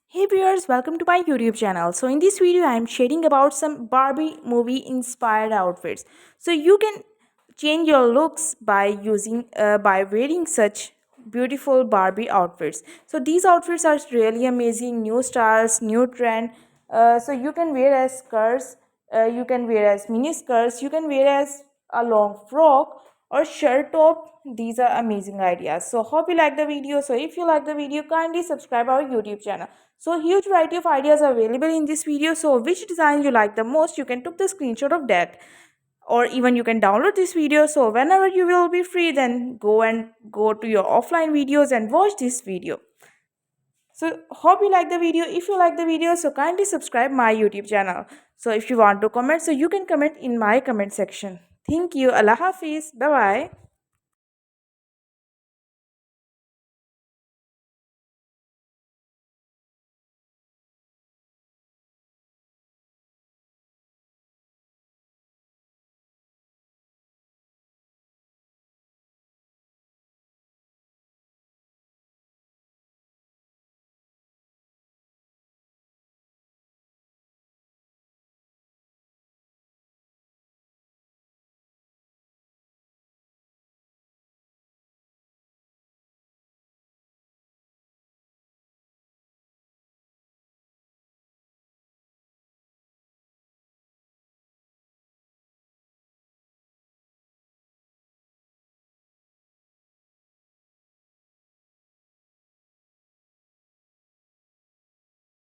Hey viewers, welcome to my YouTube channel. So in this video, I am sharing about some Barbie movie inspired outfits. So you can change your looks by wearing such beautiful Barbie outfits. So these outfits are really amazing, new styles, new trend. So you can wear as skirts, you can wear as mini skirts, you can wear as a long frock or shirt top. These are amazing ideas. So hope you like the video. So if you like the video, kindly subscribe our YouTube channel. So huge variety of ideas are available in this video. So which design you like the most, you can take the screenshot of that, or even you can download this video. So whenever you will be free, then go to your offline videos and watch this video. So hope you like the video. If you like the video, so kindly subscribe my YouTube channel. So if you want to comment, so you can comment in my comment section. Thank you. Allah Hafiz. Bye bye.